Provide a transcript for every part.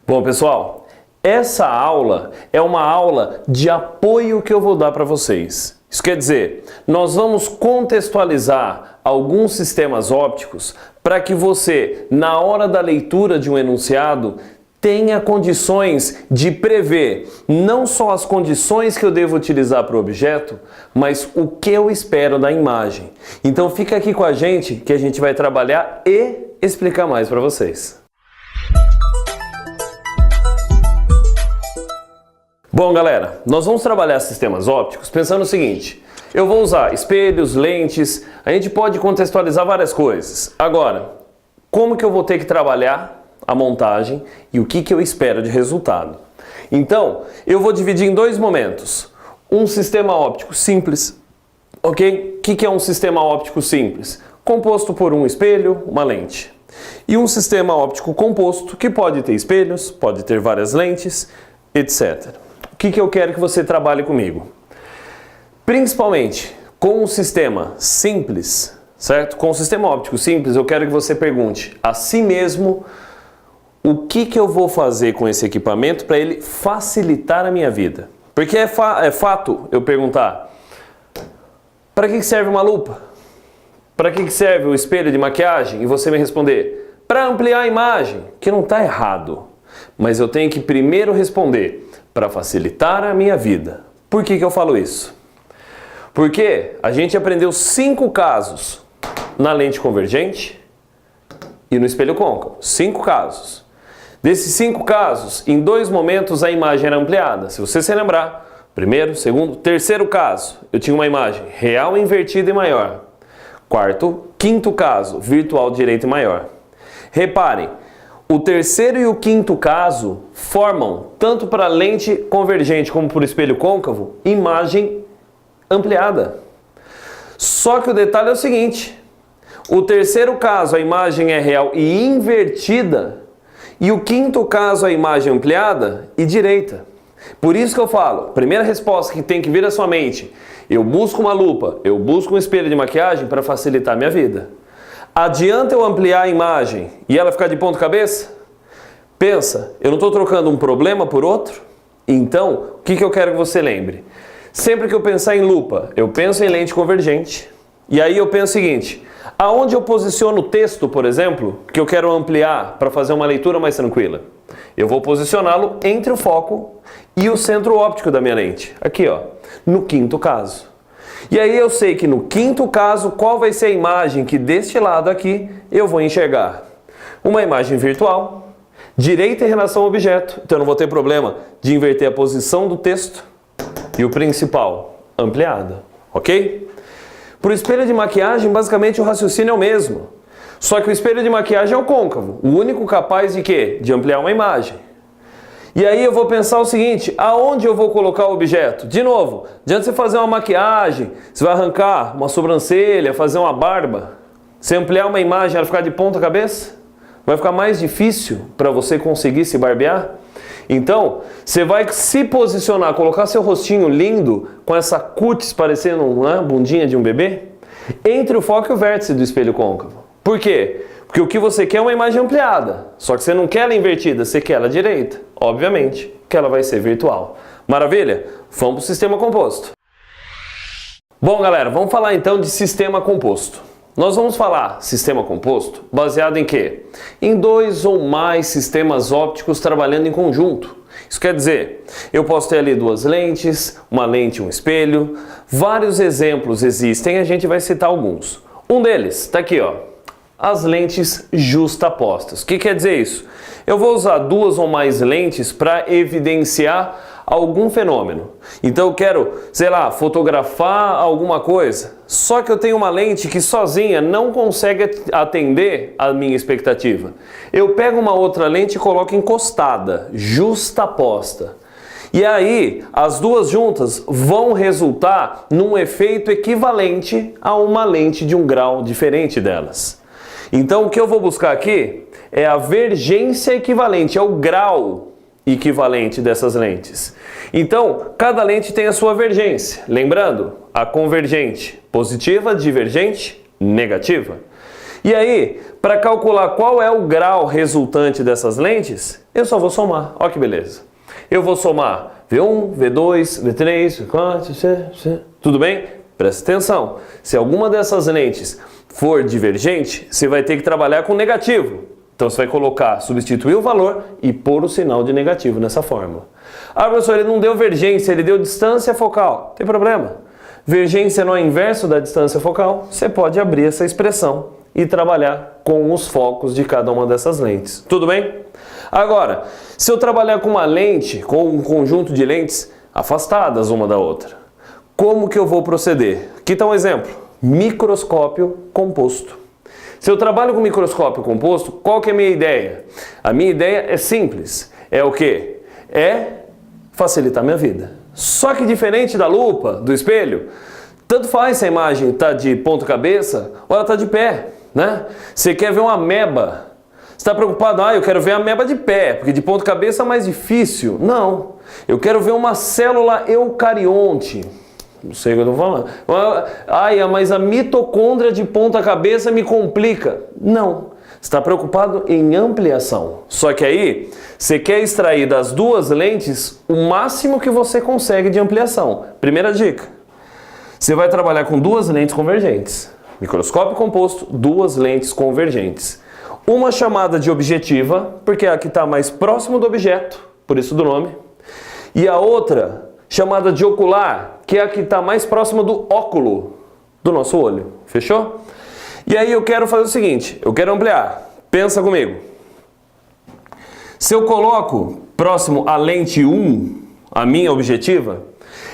Bom, pessoal, essa aula é uma aula de apoio que eu vou dar para vocês. Isso quer dizer, nós vamos contextualizar alguns sistemas ópticos para que você, na hora da leitura de um enunciado, tenha condições de prever não só as condições que eu devo utilizar para o objeto, mas o que eu espero da imagem. Então fica aqui com a gente que a gente vai trabalhar e explicar mais para vocês. Bom, galera, nós vamos trabalhar sistemas ópticos pensando o seguinte: eu vou usar espelhos, lentes, a gente pode contextualizar várias coisas. Agora, como que eu vou ter que trabalhar a montagem e o que eu espero de resultado? Então, eu vou dividir em dois momentos. Um sistema óptico simples, ok? O que é um sistema óptico simples? Composto por um espelho, uma lente. E um sistema óptico composto que pode ter espelhos, pode ter várias lentes, etc. O que eu quero que você trabalhe comigo? Principalmente com um sistema simples, certo? Com um sistema óptico simples, eu quero que você pergunte a si mesmo o que eu vou fazer com esse equipamento para ele facilitar a minha vida. Porque é fato eu perguntar: para que serve uma lupa? Para que serve o espelho de maquiagem? E você me responder: para ampliar a imagem, que não está errado. Mas eu tenho que primeiro responder: para facilitar a minha vida. Por que eu falo isso? Porque a gente aprendeu 5 casos na lente convergente e no espelho côncavo. 5 casos. Desses 5 casos, em 2 momentos a imagem era ampliada. Se você se lembrar, primeiro, segundo, terceiro caso, eu tinha uma imagem real invertida e maior. Quinto caso, virtual direita e maior. Reparem, o terceiro e o quinto caso formam, tanto para a lente convergente como para o espelho côncavo, imagem ampliada. Só que o detalhe é o seguinte: o terceiro caso a imagem é real e invertida, e o quinto caso a imagem ampliada e direita. Por isso que eu falo, primeira resposta que tem que vir à sua mente: eu busco uma lupa, eu busco um espelho de maquiagem para facilitar a minha vida. Adianta eu ampliar a imagem e ela ficar de ponta cabeça? Pensa, eu não estou trocando um problema por outro? Então, o que eu quero que você lembre? Sempre que eu pensar em lupa, eu penso em lente convergente. E aí eu penso o seguinte: aonde eu posiciono o texto, por exemplo, que eu quero ampliar para fazer uma leitura mais tranquila? Eu vou posicioná-lo entre o foco e o centro óptico da minha lente. Aqui, ó, no quinto caso. E aí eu sei que no quinto caso, qual vai ser a imagem que deste lado aqui eu vou enxergar? Uma imagem virtual, direita em relação ao objeto, então eu não vou ter problema de inverter a posição do texto, e o principal, ampliada, ok? Para o espelho de maquiagem, basicamente o raciocínio é o mesmo. Só que o espelho de maquiagem é o côncavo, o único capaz de quê? De ampliar uma imagem. E aí eu vou pensar o seguinte: aonde eu vou colocar o objeto? De novo, adianta você fazer uma maquiagem, você vai arrancar uma sobrancelha, fazer uma barba, você ampliar uma imagem, ela ficar de ponta cabeça? Vai ficar mais difícil para você conseguir se barbear? Então, você vai se posicionar, colocar seu rostinho lindo, com essa cutis parecendo uma bundinha de um bebê, entre o foco e o vértice do espelho côncavo. Por quê? Porque o que você quer é uma imagem ampliada, só que você não quer ela invertida, você quer ela direita. Obviamente que ela vai ser virtual. Maravilha? Vamos para o sistema composto. Bom, galera, vamos falar então de sistema composto. Nós vamos falar sistema composto baseado em quê? Em 2 ou mais sistemas ópticos trabalhando em conjunto. Isso quer dizer, eu posso ter ali 2 lentes, uma lente e um espelho. Vários exemplos existem, a gente vai citar alguns. Um deles está aqui, ó. As lentes justapostas. O que quer dizer isso? Eu vou usar 2 ou mais lentes para evidenciar algum fenômeno. Então eu quero, sei lá, fotografar alguma coisa. Só que eu tenho uma lente que sozinha não consegue atender a minha expectativa. Eu pego uma outra lente e coloco encostada, justaposta. E aí, as duas juntas vão resultar num efeito equivalente a uma lente de um grau diferente delas. Então o que eu vou buscar aqui é a vergência equivalente, é o grau equivalente dessas lentes. Então, cada lente tem a sua vergência. Lembrando, a convergente positiva, divergente negativa. E aí, para calcular qual é o grau resultante dessas lentes, eu só vou somar. Olha que beleza. Eu vou somar V1, V2, V3, V4, tudo bem? Presta atenção. Se alguma dessas lentes for divergente, você vai ter que trabalhar com negativo. Então você vai colocar, substituir o valor e pôr o sinal de negativo nessa fórmula. Ah, professor, ele não deu vergência, ele deu distância focal. Não tem problema. Vergência não é inverso da distância focal. Você pode abrir essa expressão e trabalhar com os focos de cada uma dessas lentes. Tudo bem? Agora, se eu trabalhar com uma lente, com um conjunto de lentes afastadas uma da outra, como que eu vou proceder? Aqui está um exemplo. Microscópio composto. Se eu trabalho com microscópio composto, qual que é a minha ideia? A minha ideia é simples. É o quê? É facilitar minha vida. Só que diferente da lupa, do espelho, tanto faz se a imagem está de ponta cabeça ou ela está de pé, né? Você quer ver uma ameba, você está preocupado, eu quero ver a ameba de pé, porque de ponta cabeça é mais difícil. Não, eu quero ver uma célula eucarionte. Não sei o que eu estou falando. Mas a mitocôndria de ponta cabeça me complica. Não. Você está preocupado em ampliação. Só que aí, você quer extrair das duas lentes o máximo que você consegue de ampliação. Primeira dica. Você vai trabalhar com duas lentes convergentes. Microscópio composto, duas lentes convergentes. Uma chamada de objetiva, porque é a que está mais próximo do objeto, por isso do nome. E a outra chamada de ocular, que é a que está mais próxima do óculo do nosso olho. Fechou? E aí eu quero fazer o seguinte, eu quero ampliar. Pensa comigo. Se eu coloco próximo à lente 1, a minha objetiva,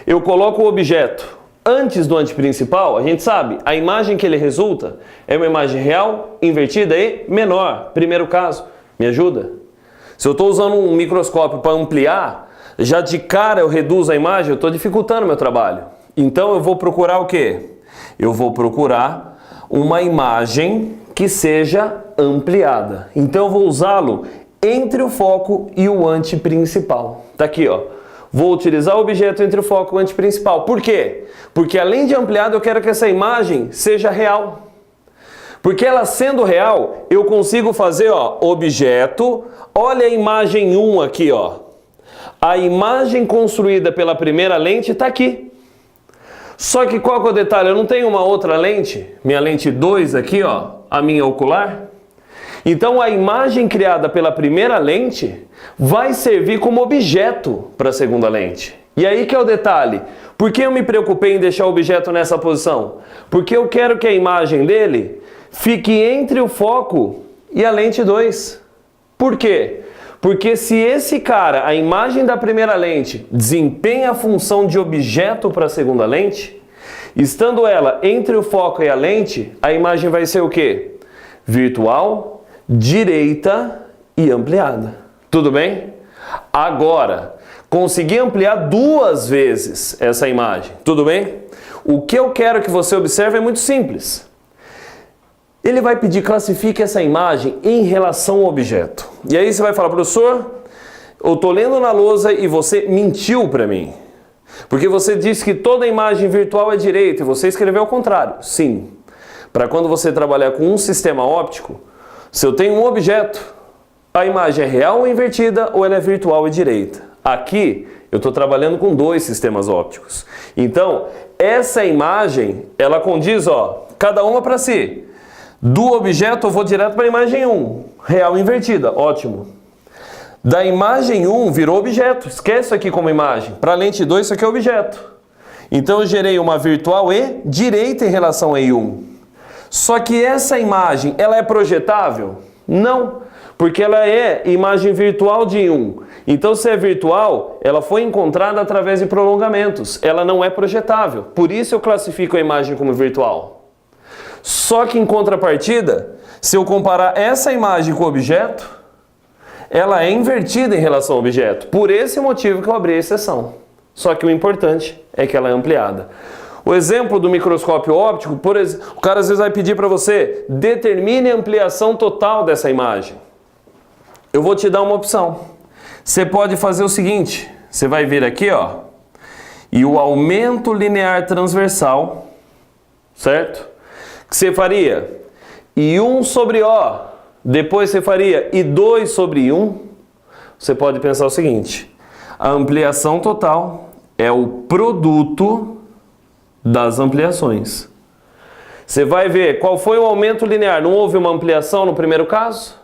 eu coloco o objeto antes do anteprincipal, a gente sabe, a imagem que ele resulta é uma imagem real, invertida e menor. Primeiro caso, me ajuda? Se eu estou usando um microscópio para ampliar, já de cara eu reduzo a imagem, eu estou dificultando o meu trabalho. Então eu vou procurar o quê? Eu vou procurar uma imagem que seja ampliada. Então eu vou usá-lo entre o foco e o anteprincipal. Tá aqui, ó. Vou utilizar o objeto entre o foco e o anteprincipal. Por quê? Porque além de ampliado, eu quero que essa imagem seja real. Porque ela sendo real, eu consigo fazer, ó, objeto. Olha a imagem 1 aqui, ó. A imagem construída pela primeira lente está aqui. Só que qual que é o detalhe? Eu não tenho uma outra lente, minha lente 2 aqui, ó, a minha ocular. Então a imagem criada pela primeira lente vai servir como objeto para a segunda lente. E aí que é o detalhe. Por que eu me preocupei em deixar o objeto nessa posição? Porque eu quero que a imagem dele fique entre o foco e a lente 2. Por quê? Porque se esse cara, a imagem da primeira lente, desempenha a função de objeto para a segunda lente, estando ela entre o foco e a lente, a imagem vai ser o quê? Virtual, direita e ampliada. Tudo bem? Agora, consegui ampliar 2 vezes essa imagem. Tudo bem? O que eu quero que você observe é muito simples. Ele vai pedir classifique essa imagem em relação ao objeto. E aí você vai falar, professor, eu estou lendo na lousa e você mentiu para mim. Porque você disse que toda imagem virtual é direita e você escreveu ao contrário. Sim. Para quando você trabalhar com um sistema óptico, se eu tenho um objeto, a imagem é real ou invertida ou ela é virtual e direita. Aqui eu estou trabalhando com 2 sistemas ópticos. Então, essa imagem, ela condiz, ó, cada uma para si. Do objeto eu vou direto para a imagem 1, real invertida, ótimo. Da imagem 1 virou objeto, esquece isso aqui como imagem. Para a lente 2 isso aqui é objeto. Então eu gerei uma virtual e direita em relação a I1. Só que essa imagem, ela é projetável? Não, porque ela é imagem virtual de I1. Então se é virtual, ela foi encontrada através de prolongamentos. Ela não é projetável, por isso eu classifico a imagem como virtual. Só que em contrapartida, se eu comparar essa imagem com o objeto, ela é invertida em relação ao objeto. Por esse motivo que eu abri a exceção. Só que o importante é que ela é ampliada. O exemplo do microscópio óptico, por exemplo, o cara às vezes vai pedir para você, determine a ampliação total dessa imagem. Eu vou te dar uma opção. Você pode fazer o seguinte, você vai vir aqui, ó, e o aumento linear transversal, certo? O que você faria? e 1 sobre O. Depois você faria e 2 sobre 1. Você pode pensar o seguinte: a ampliação total é o produto das ampliações. Você vai ver qual foi o aumento linear. Não houve uma ampliação no primeiro caso?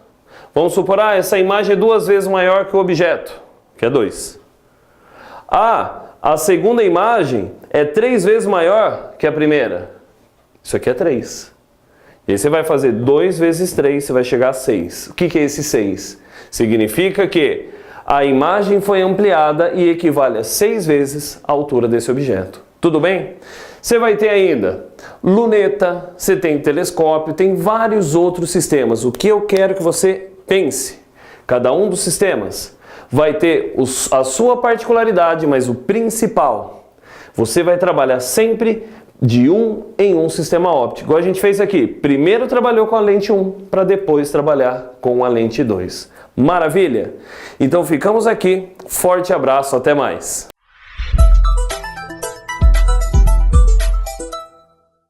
Vamos supor, essa imagem é 2 vezes maior que o objeto, que é 2. A segunda imagem é 3 vezes maior que a primeira. Isso aqui é 3. E aí você vai fazer 2 vezes 3, você vai chegar a 6. O que é esse 6? Significa que a imagem foi ampliada e equivale a 6 vezes a altura desse objeto. Tudo bem? Você vai ter ainda luneta, você tem telescópio, tem vários outros sistemas. O que eu quero que você pense? Cada um dos sistemas vai ter a sua particularidade, mas o principal, você vai trabalhar sempre de um em um sistema óptico. Igual a gente fez aqui. Primeiro trabalhou com a lente 1, para depois trabalhar com a lente 2. Maravilha? Então ficamos aqui. Forte abraço, até mais.